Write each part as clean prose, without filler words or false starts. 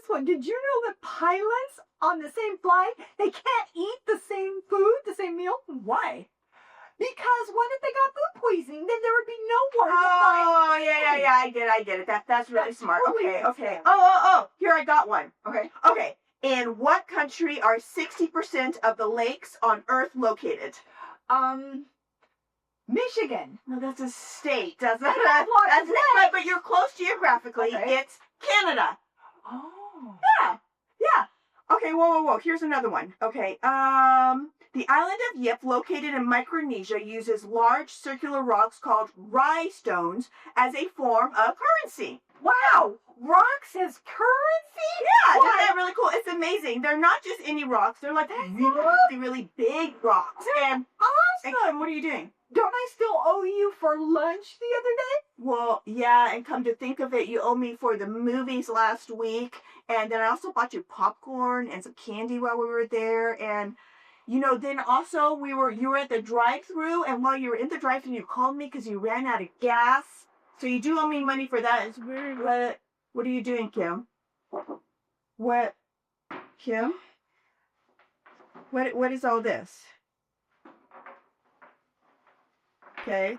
one. Did you know that pilots on the same flight, they can't eat the same food, the same meal? Why? Because what if they got food poisoning? Then there would be no more. Oh, yeah, I get it. That's really smart. Totally Okay. Oh, here I got one. Okay. In what country are 60% of the lakes on Earth located? Michigan. No, that's a state. That's it. But you're close geographically. Okay. It's Canada. Oh. Yeah. Okay, whoa. Here's another one. Okay, the island of Yip, located in Micronesia, uses large circular rocks called rye stones as a form of currency. Wow. Rocks as currency? Yeah, isn't that really cool? It's amazing. They're not just any rocks. They're like really big rocks. And Awesome. what are you doing? Don't I still owe you for lunch the other day? Well, yeah, and come to think of it, you owe me for the movies last week. And then I also bought you popcorn and some candy while we were there. And, then also you were at the drive-thru. And while you were in the drive-thru, you called me because you ran out of gas. So you do owe me money for that. It's weird. What are you doing, Kim? What? Kim? What is all this? Okay.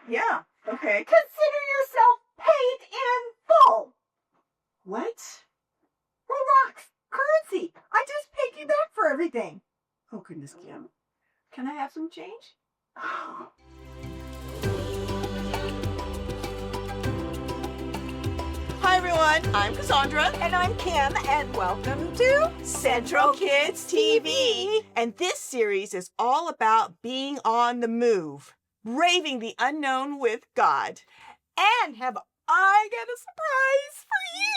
Yeah. Okay. Consider yourself paid in full. What? For rocks. Currency. I just paid you back for everything. Oh, goodness, Kim. Can I have some change? Hi, everyone. I'm Cassandra. And I'm Kim, and welcome to Central Kids TV. And this series is all about being on the move, braving the unknown with God. And have I got a surprise for you?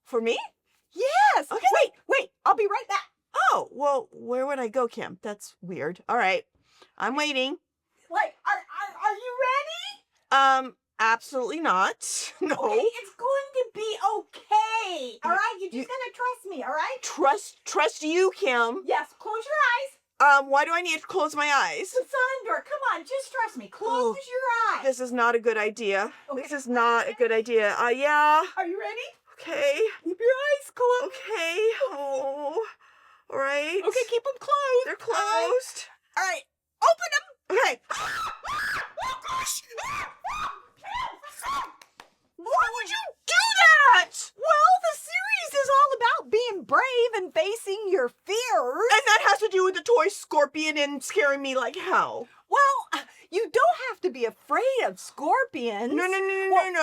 For me? Yes. Okay. Wait. I'll be right back. Oh, well, where would I go, Kim? That's weird. All right. I'm waiting. Like, are you ready? Absolutely not. No. Okay, it's going to be okay. All right? You're just going to trust me, all right? Trust you, Kim. Yes, close your eyes. Why do I need to close my eyes? Cassandra, come on, just trust me. Close your eyes. This is not a good idea. Okay. This is not a good idea. Yeah. Are you ready? Okay. Keep your eyes closed. Okay. Oh. All right. Okay, keep them closed. They're closed. All right. Open them. Okay. Oh, gosh. Why would you do that? Well, the series is all about being brave and facing your fears. And that has to do with the toy scorpion and scaring me like hell. Well, you don't have to be afraid of scorpions. No.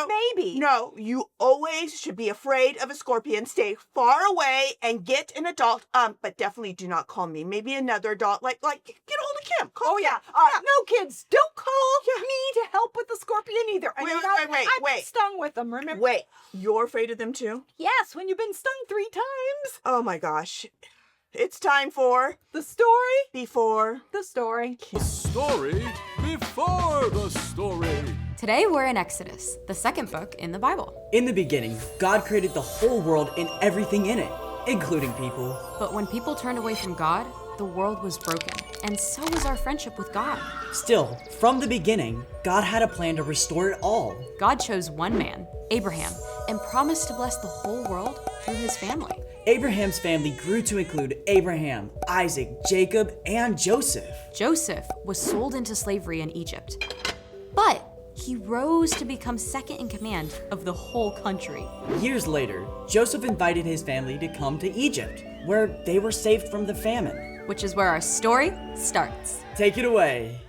Maybe. No, you always should be afraid of a scorpion. Stay far away and get an adult. But definitely do not call me. Maybe another adult. Like get a hold of Kim. Call Yeah. No, kids, don't call me to help with the scorpion either. Wait. I've been stung with them, remember? Wait, you're afraid of them too? Yes, when you've been stung 3 times. Oh my gosh. It's time for The story Before the story. The story before the story. Today we're in Exodus, the second book in the Bible. In the beginning, God created the whole world and everything in it, including people. But when people turned away from God, the world was broken, and so was our friendship with God. Still, from the beginning, God had a plan to restore it all. God chose one man, Abraham, and promised to bless the whole world through his family. Abraham's family grew to include Abraham, Isaac, Jacob, and Joseph. Joseph was sold into slavery in Egypt, but he rose to become second in command of the whole country. Years later, Joseph invited his family to come to Egypt, where they were saved from the famine. Which is where our story starts. Take it away.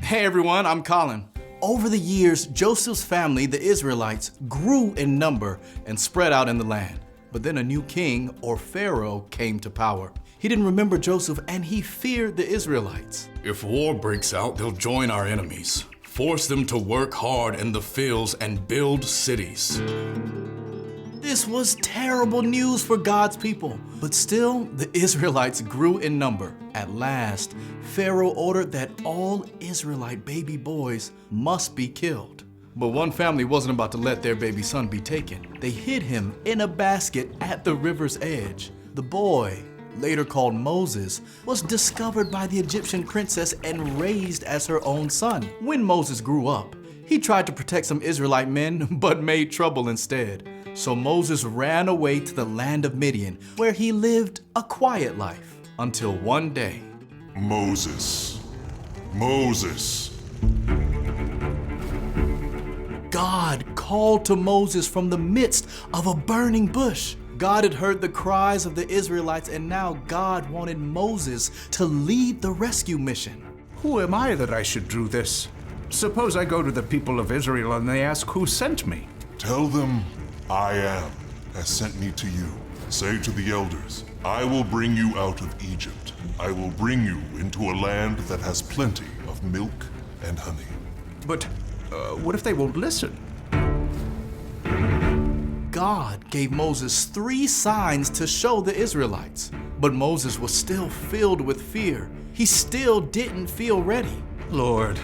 Hey everyone, I'm Colin. Over the years, Joseph's family, the Israelites, grew in number and spread out in the land. But then a new king, or Pharaoh, came to power. He didn't remember Joseph and he feared the Israelites. If war breaks out, they'll join our enemies, force them to work hard in the fields and build cities. This was terrible news for God's people. But still, the Israelites grew in number. At last, Pharaoh ordered that all Israelite baby boys must be killed. But one family wasn't about to let their baby son be taken. They hid him in a basket at the river's edge. The boy, later called Moses, was discovered by the Egyptian princess and raised as her own son. When Moses grew up, He tried to protect some Israelite men, but made trouble instead. So Moses ran away to the land of Midian, where he lived a quiet life, until one day. Moses. Moses. God called to Moses from the midst of a burning bush. God had heard the cries of the Israelites, and now God wanted Moses to lead the rescue mission. Who am I that I should do this? Suppose I go to the people of Israel and they ask who sent me. Tell them, I am has sent me to you. Say to the elders, I will bring you out of Egypt. I will bring you into a land that has plenty of milk and honey. But what if they won't listen? God gave Moses 3 signs to show the Israelites, but Moses was still filled with fear. He still didn't feel ready. Lord,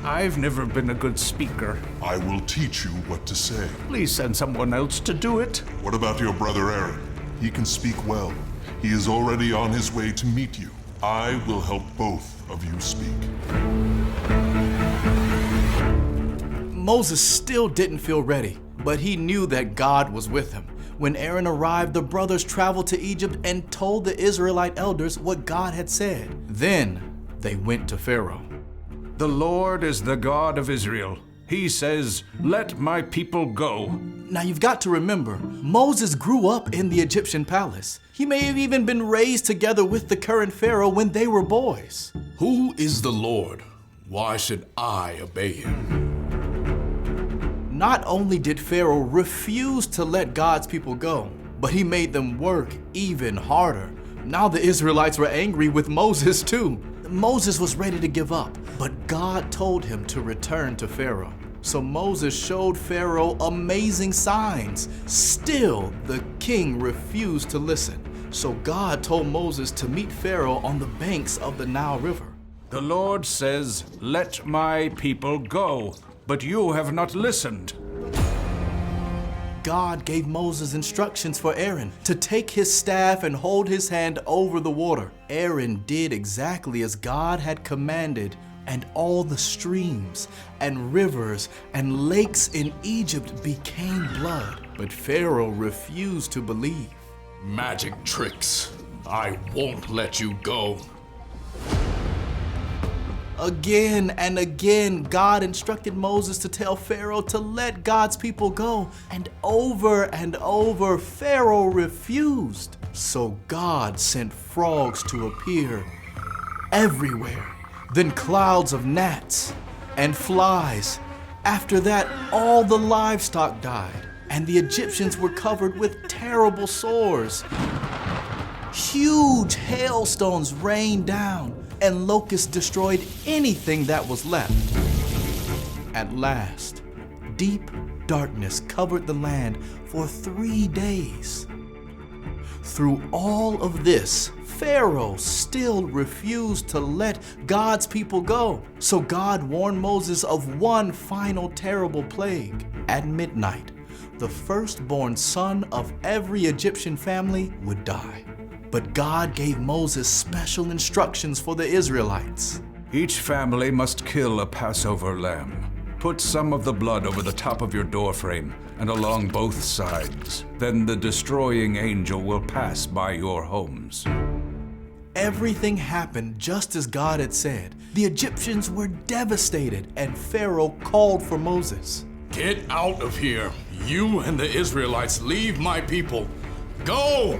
I've never been a good speaker. I will teach you what to say. Please send someone else to do it. What about your brother Aaron? He can speak well. He is already on his way to meet you. I will help both of you speak. Moses still didn't feel ready, but he knew that God was with him. When Aaron arrived, the brothers traveled to Egypt and told the Israelite elders what God had said. Then they went to Pharaoh. The Lord is the God of Israel. He says, let my people go. Now you've got to remember, Moses grew up in the Egyptian palace. He may have even been raised together with the current Pharaoh when they were boys. Who is the Lord? Why should I obey him? Not only did Pharaoh refuse to let God's people go, but he made them work even harder. Now the Israelites were angry with Moses too. Moses was ready to give up, but God told him to return to Pharaoh. So Moses showed Pharaoh amazing signs. Still, the king refused to listen. So God told Moses to meet Pharaoh on the banks of the Nile River. The Lord says, let my people go, but you have not listened. God gave Moses instructions for Aaron to take his staff and hold his hand over the water. Aaron did exactly as God had commanded, and all the streams and rivers and lakes in Egypt became blood. But Pharaoh refused to believe. Magic tricks. I won't let you go. Again and again, God instructed Moses to tell Pharaoh to let God's people go. And over, Pharaoh refused. So God sent frogs to appear everywhere, then clouds of gnats and flies. After that, all the livestock died, and the Egyptians were covered with terrible sores. Huge hailstones rained down, and locusts destroyed anything that was left. At last, deep darkness covered the land for 3 days. Through all of this, Pharaoh still refused to let God's people go. So God warned Moses of one final terrible plague. At midnight, the firstborn son of every Egyptian family would die. But God gave Moses special instructions for the Israelites. Each family must kill a Passover lamb. Put some of the blood over the top of your doorframe and along both sides. Then the destroying angel will pass by your homes. Everything happened just as God had said. The Egyptians were devastated, and Pharaoh called for Moses. Get out of here. You and the Israelites leave my people. Go!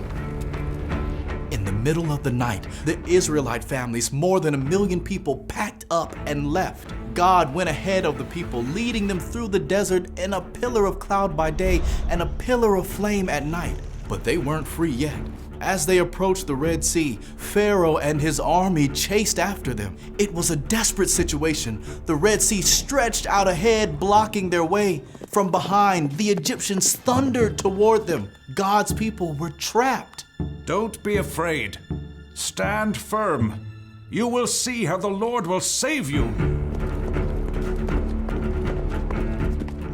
In the middle of the night, the Israelite families, more than 1 million people, packed up and left. God went ahead of the people, leading them through the desert in a pillar of cloud by day and a pillar of flame at night. But they weren't free yet. As they approached the Red Sea, Pharaoh and his army chased after them. It was a desperate situation. The Red Sea stretched out ahead, blocking their way. From behind, the Egyptians thundered toward them. God's people were trapped. Don't be afraid. Stand firm. You will see how the Lord will save you.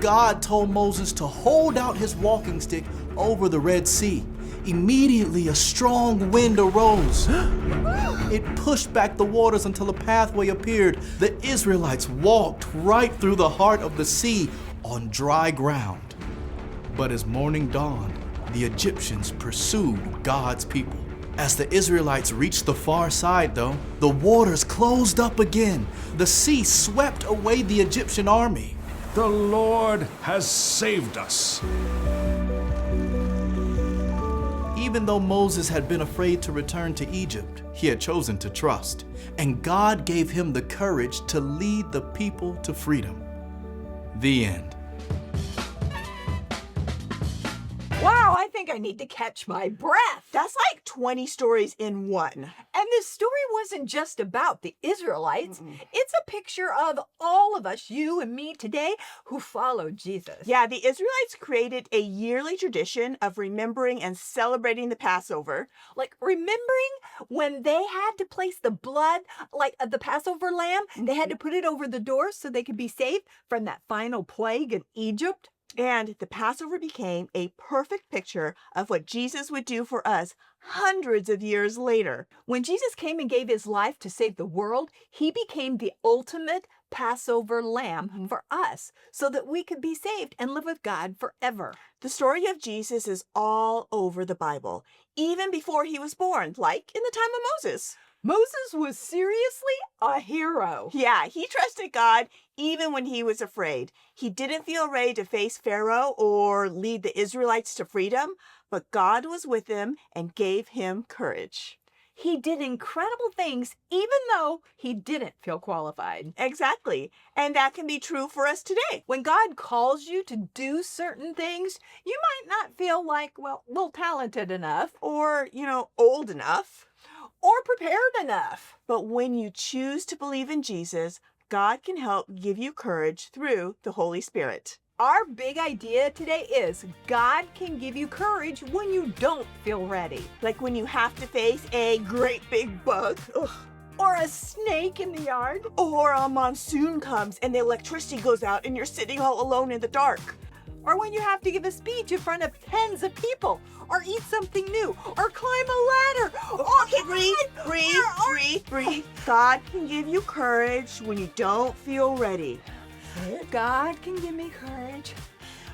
God told Moses to hold out his walking stick over the Red Sea. Immediately, a strong wind arose. It pushed back the waters until a pathway appeared. The Israelites walked right through the heart of the sea on dry ground. But as morning dawned, the Egyptians pursued God's people. As the Israelites reached the far side, though, the waters closed up again. The sea swept away the Egyptian army. The Lord has saved us. Even though Moses had been afraid to return to Egypt, he had chosen to trust, and God gave him the courage to lead the people to freedom. The end. Wow, I think I need to catch my breath. That's like 20 stories in one. And this story wasn't just about the Israelites. It's a picture of all of us, you and me today, who follow Jesus. Yeah, the Israelites created a yearly tradition of remembering and celebrating the Passover. Like remembering when they had to place the blood, like of the Passover lamb, they had to put it over the doors so they could be saved from that final plague in Egypt. And the Passover became a perfect picture of what Jesus would do for us hundreds of years later. When Jesus came and gave his life to save the world, he became the ultimate Passover lamb for us so that we could be saved and live with God forever. The story of Jesus is all over the Bible, even before he was born, like in the time of Moses. Moses was seriously a hero. Yeah, he trusted God even when he was afraid. He didn't feel ready to face Pharaoh or lead the Israelites to freedom, but God was with him and gave him courage. He did incredible things even though he didn't feel qualified. Exactly. And that can be true for us today. When God calls you to do certain things, you might not feel like, well, talented enough Or, old enough. or prepared enough. But when you choose to believe in Jesus, God can help give you courage through the Holy Spirit. Our big idea today is God can give you courage when you don't feel ready. Like when you have to face a great big bug. Ugh. Or a snake in the yard. Or a monsoon comes and the electricity goes out and you're sitting all alone in the dark. Or when you have to give a speech in front of tens of people. Or eat something new. Or climb a ladder. Okay, breathe. God can give you courage when you don't feel ready. God can give me courage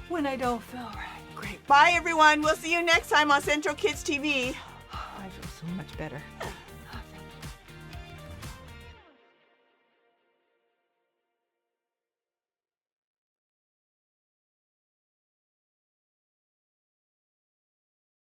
when I don't feel ready. Great. Bye, everyone. We'll see you next time on Central Kids TV. I feel so much better.